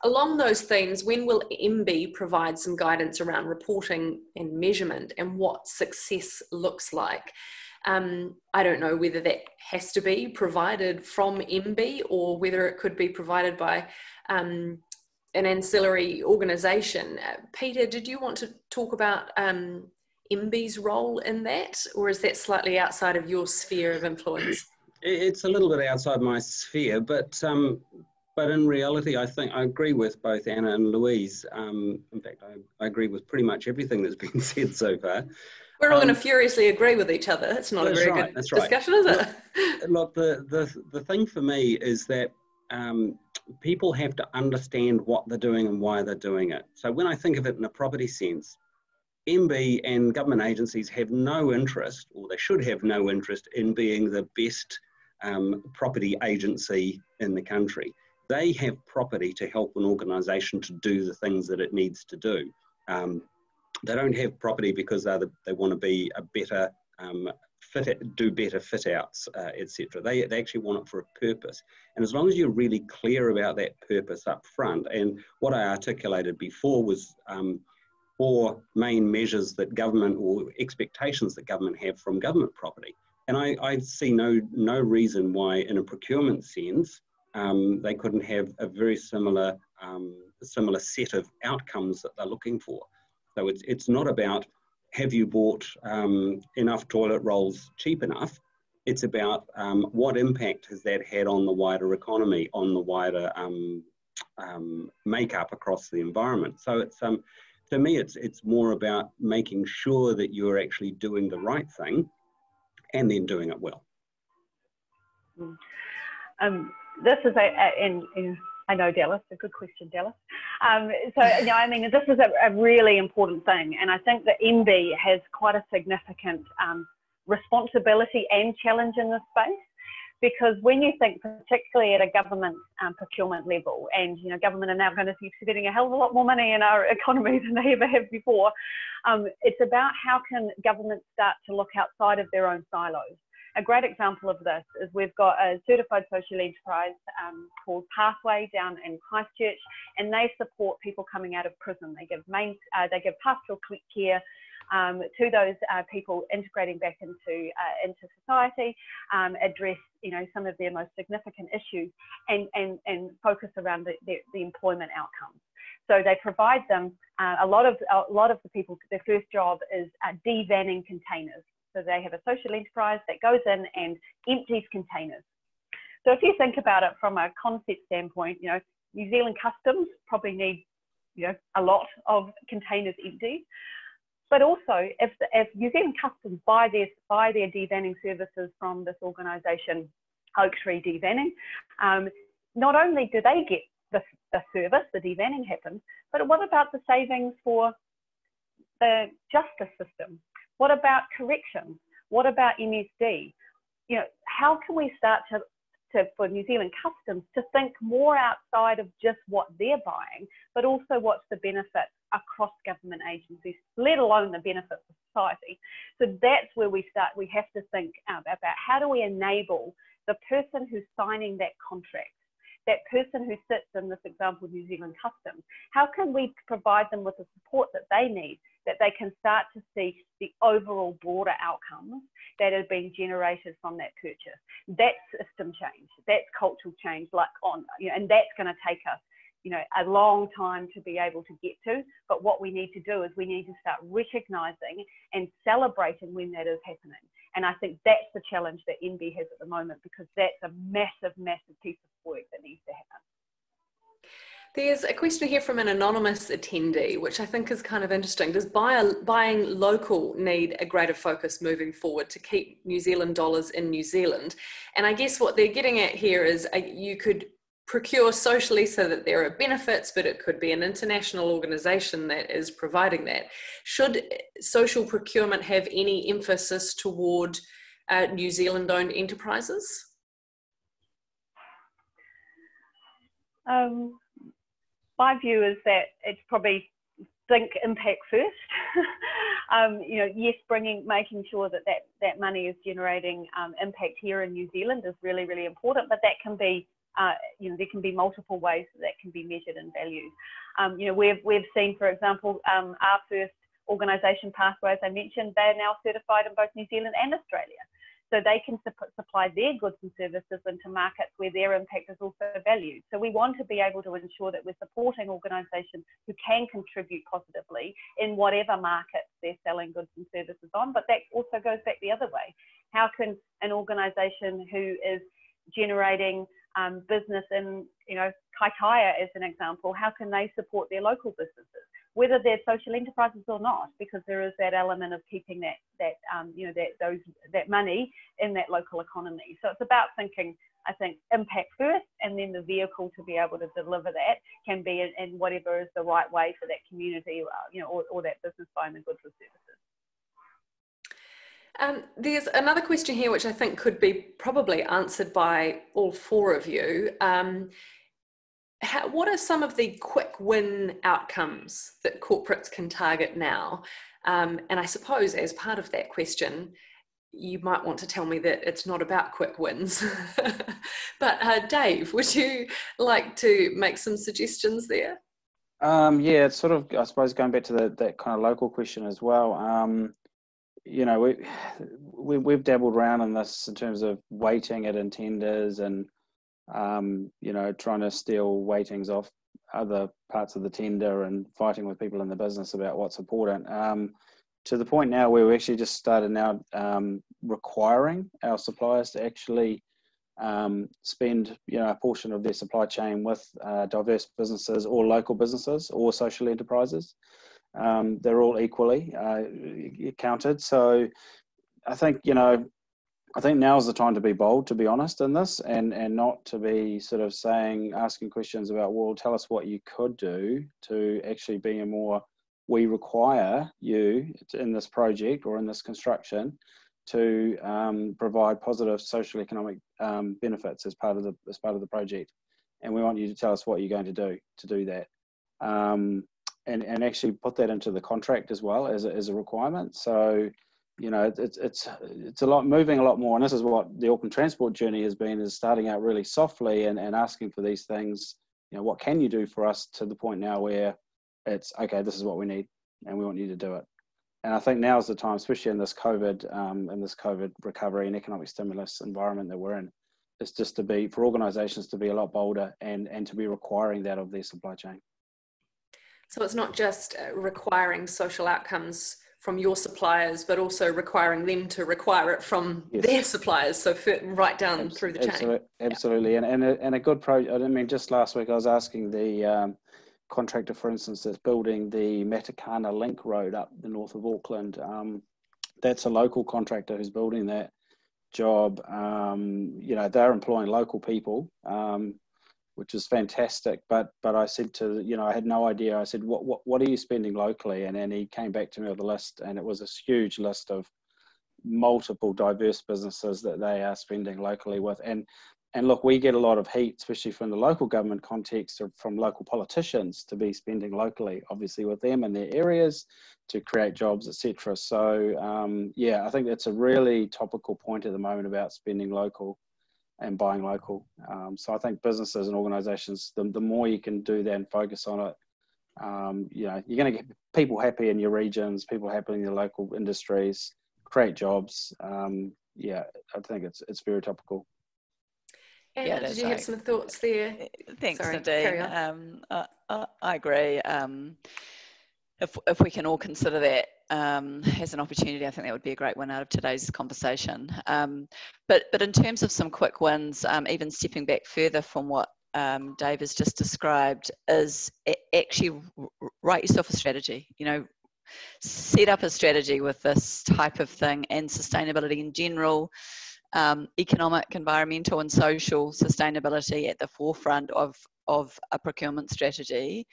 Along those themes, when will MB provide some guidance around reporting and measurement and what success looks like? I don't know whether that has to be provided from MB or whether it could be provided by an ancillary organisation. Peter, did you want to talk about MB's role in that, or is that slightly outside of your sphere of influence?
It's a little bit outside my sphere, but in reality, I think I agree with both Anna and Louise. In fact, I agree with pretty much everything that's been said so far.
We're all going to furiously agree with each other. That's not a very good discussion, is it?
Look, the thing for me is that people have to understand what they're doing and why they're doing it. So when I think of it in a property sense, MB and government agencies have no interest, or they should have no interest, in being the best property agency in the country. They have property to help an organisation to do the things that it needs to do. They don't have property because they want to be a better do better fit outs, etc. They actually want it for a purpose. And as long as you're really clear about that purpose up front, and what I articulated before was 4 main measures that government, or expectations that government have from government property. And I see no reason why, in a procurement sense, they couldn't have a very similar set of outcomes that they're looking for. So it's not about, have you bought enough toilet rolls cheap enough? It's about what impact has that had on the wider economy, on the wider makeup across the environment. So it's to me, it's more about making sure that you're actually doing the right thing and then doing it well.
This is I know, Dallas, a good question, Dallas. This is a really important thing, and I think that MB has quite a significant responsibility and challenge in this space, because when you think, particularly at a government procurement level, and government are now going to be spending a hell of a lot more money in our economy than they ever have before, it's about how can governments start to look outside of their own silos. A great example of this is we've got a certified social enterprise called Pathway down in Christchurch, and they support people coming out of prison. They give pastoral care to those people integrating back into society, address some of their most significant issues, and focus around the employment outcomes. So they provide them a lot of the people. Their first job is de-vanning containers. So they have a social enterprise that goes in and empties containers. So if you think about it from a concept standpoint, New Zealand Customs probably need, a lot of containers emptied. But also, if New Zealand Customs buy their de-vanning services from this organisation, Oak Tree De-vanning, not only do they get the service, the de-vanning happens, but what about the savings for the justice system? What about corrections? What about MSD? How can we start to for New Zealand Customs to think more outside of just what they're buying, but also what's the benefit across government agencies, let alone the benefit for society. So that's where we start. We have to think about how do we enable the person who's signing that contract, that person who sits in this example, New Zealand Customs, how can we provide them with the support that they need, that they can start to see the overall broader outcomes that are being generated from that purchase. That's system change, that's cultural change, and that's going to take us, a long time to be able to get to. But what we need to do is we need to start recognizing and celebrating when that is happening. And I think that's the challenge that NB has at the moment, because that's a massive, massive piece of work that needs to happen.
There's a question here from an anonymous attendee, which I think is kind of interesting. Does buying local need a greater focus moving forward to keep New Zealand dollars in New Zealand? And I guess what they're getting at here is you could procure socially so that there are benefits, but it could be an international organisation that is providing that. Should social procurement have any emphasis toward New Zealand-owned enterprises?
My view is that it's probably think impact first. Yes, making sure that money is generating impact here in New Zealand is really, really important, but that can be, there can be multiple ways that can be measured and valued. We've seen, for example, our first organisation Pathway, as I mentioned, they are now certified in both New Zealand and Australia. So they can supply their goods and services into markets where their impact is also valued. So we want to be able to ensure that we're supporting organisations who can contribute positively in whatever markets they're selling goods and services on. But that also goes back the other way. How can an organisation who is generating business in, Kaitaia as an example, how can they support their local businesses, whether they're social enterprises or not, because there is that element of keeping that money in that local economy. So it's about thinking, I think, impact first, and then the vehicle to be able to deliver that can be in whatever is the right way for that community, or that business buying the goods or services.
There's another question here which I think could be probably answered by all four of you. What are some of the quick win outcomes that corporates can target now? And I suppose as part of that question, you might want to tell me that it's not about quick wins. But Dave, would you like to make some suggestions there?
Yeah, it's sort of, I suppose, going back to that kind of local question as well. We've dabbled around in this in terms of weighting it in tenders and trying to steal weightings off other parts of the tender and fighting with people in the business about what's important, to the point now where we actually just started now requiring our suppliers to actually spend a portion of their supply chain with diverse businesses or local businesses or social enterprises. They're all equally counted. So I think now is the time to be bold, to be honest, in this, and not to be sort of asking questions about, well, tell us what you could do, to actually be a more, we require you in this project or in this construction to provide positive social economic benefits as part of the project, and we want you to tell us what you're going to do that, and actually put that into the contract as well as a requirement. So it's a lot, moving a lot more, and this is what the Auckland Transport journey has been, is starting out really softly and asking for these things. What can you do for us, to the point now where it's okay, this is what we need and we want you to do it. And I think now is the time, especially in this COVID recovery and economic stimulus environment that we're in, is just for organisations to be a lot bolder and to be requiring that of their supply chain.
So it's not just requiring social outcomes from your suppliers, but also requiring them to require it from their suppliers, so right down through the chain.
Absolutely. Yeah. And a good project, I mean, just last week I was asking the contractor, for instance, that's building the Matakana Link Road up the north of Auckland. That's a local contractor who's building that job. They're employing local people, which is fantastic. But I said I had no idea. I said, what are you spending locally? And then he came back to me with a list, and it was a huge list of multiple diverse businesses that they are spending locally with. And And look, we get a lot of heat, especially from the local government context, or from local politicians, to be spending locally, obviously with them and their areas, to create jobs, etc. So yeah, I think that's a really topical point at the moment about spending local and buying local. So I think businesses and organisations, the more you can do that and focus on it, you know, you're going to get people happy in your regions, people happy in your local industries, create jobs. Yeah, I think it's very topical.
Anna,
Yeah,
did you have some thoughts there?
Thanks,
Sorry,
Nadine.
carry on.
I agree. If we can all consider that as an opportunity, I think that would be a great win out of today's conversation. But in terms of some quick wins, even stepping back further from what Dave has just described, is actually write yourself a strategy. You know, set up a strategy with this type of thing, and sustainability in general. Economic, environmental and social sustainability at the forefront of a procurement strategy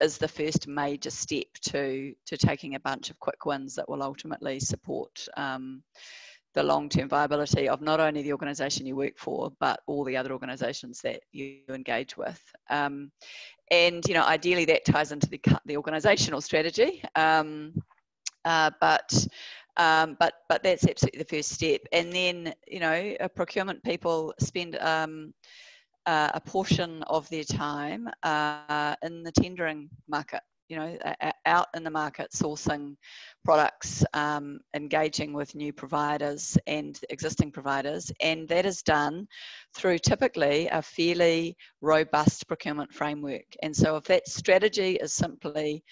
is the first major step to taking a bunch of quick wins that will ultimately support the long-term viability of not only the organisation you work for, but all the other organisations that you engage with. And you know, ideally that ties into the organisational strategy, but that's absolutely the first step. And then, you know, procurement people spend a portion of their time in the tendering market, you know, out in the market sourcing products, engaging with new providers and existing providers. And that is done through typically a fairly robust procurement framework. And so if that strategy is simply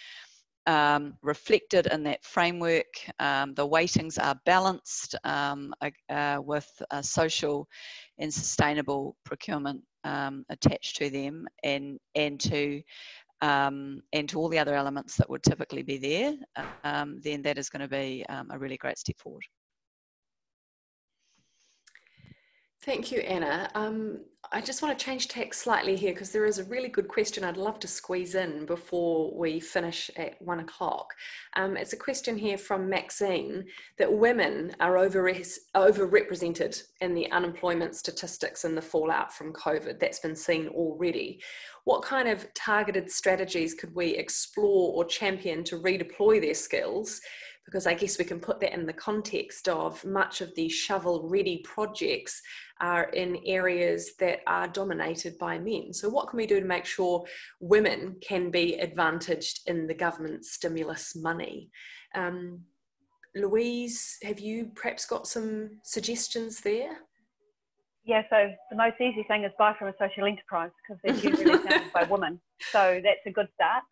reflected in that framework, the weightings are balanced with social and sustainable procurement attached to them, and to all the other elements that would typically be there, then that is going to be a really great step forward.
Thank you, Anna. I just want to change tack slightly here, because there is a really good question I'd love to squeeze in before we finish at 1 o'clock. It's a question here from Maxine, that women are overrepresented in the unemployment statistics and the fallout from COVID. That's been seen already. What kind of targeted strategies could we explore or champion to redeploy their skills? Because I guess we can put that in the context of much of these shovel-ready projects are in areas that are dominated by men. So what can we do to make sure women can be advantaged in the government stimulus money? Louise, have you perhaps got some suggestions there?
Yeah, so the most easy thing is buy from a social enterprise, because they're generally founded by women. So that's a good start.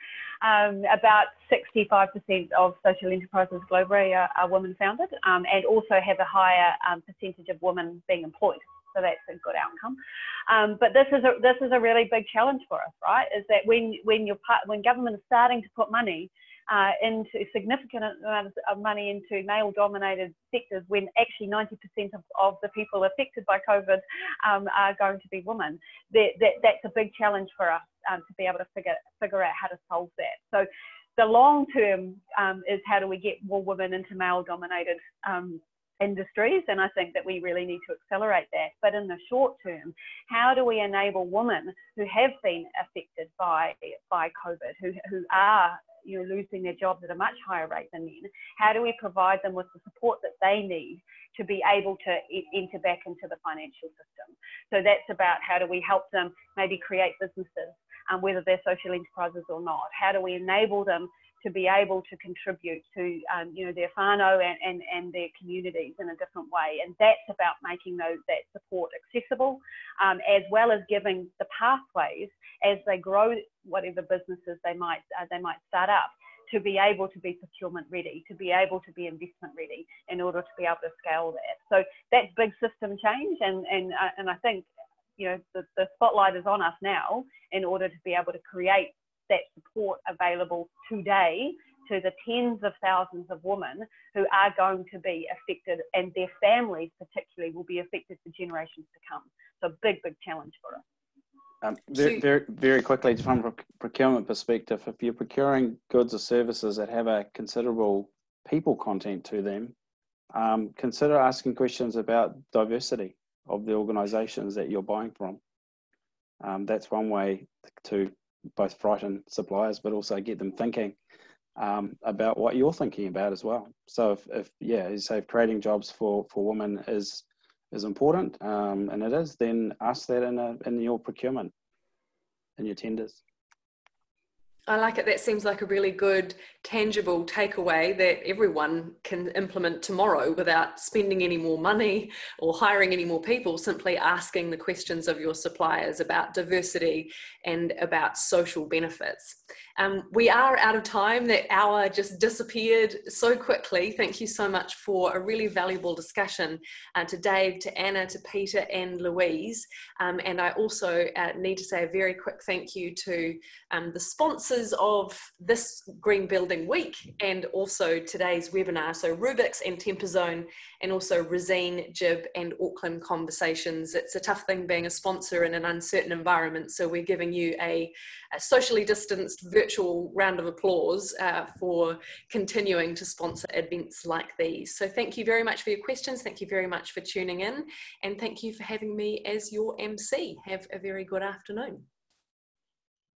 About 65% of social enterprises globally are women founded, and also have a higher percentage of women being employed. So that's a good outcome. But this is a really big challenge for us, right? Is that when government is starting to put money into significant amounts of money into male-dominated sectors, when actually 90% of the people affected by COVID are going to be women, that's a big challenge for us to be able to figure out how to solve that. So the long term is, how do we get more women into male-dominated industries, and I think that we really need to accelerate that. But in the short term, how do we enable women who have been affected by COVID, who are losing their jobs at a much higher rate than men? How do we provide them with the support that they need to be able to enter back into the financial system? So that's about how do we help them maybe create businesses, whether they're social enterprises or not. How do we enable them to be able to contribute to their whānau and their communities in a different way? And that's about making that support accessible, as well as giving the pathways as they grow whatever businesses they might start up, to be able to be procurement ready, to be able to be investment ready, in order to be able to scale that. So that's big system change, and I think the spotlight is on us now in order to be able to create that support available today to the tens of thousands of women who are going to be affected, and their families particularly will be affected for generations to come. So big challenge for us.
Very quickly, from a procurement perspective, if you're procuring goods or services that have a considerable people content to them, consider asking questions about diversity. the organisations that you're buying from. That's one way to both frighten suppliers, but also get them thinking about what you're thinking about as well. So if creating jobs for women is important, and it is, then ask that in your procurement, in your tenders.
I like it. That seems like a really good, tangible takeaway that everyone can implement tomorrow without spending any more money or hiring any more people, simply asking the questions of your suppliers about diversity and about social benefits. We are out of time. That hour just disappeared so quickly. Thank you so much for a really valuable discussion to Dave, to Anna, to Peter and Louise. And I also need to say a very quick thank you to the sponsors of this Green Building Week and also today's webinar. So Rubik's and Temper Zone, and also Resine, Jib and Auckland Conversations. It's a tough thing being a sponsor in an uncertain environment. So we're giving you a socially distanced virtual round of applause for continuing to sponsor events like these. So thank you very much for your questions. Thank you very much for tuning in. And thank you for having me as your MC. Have a very good afternoon.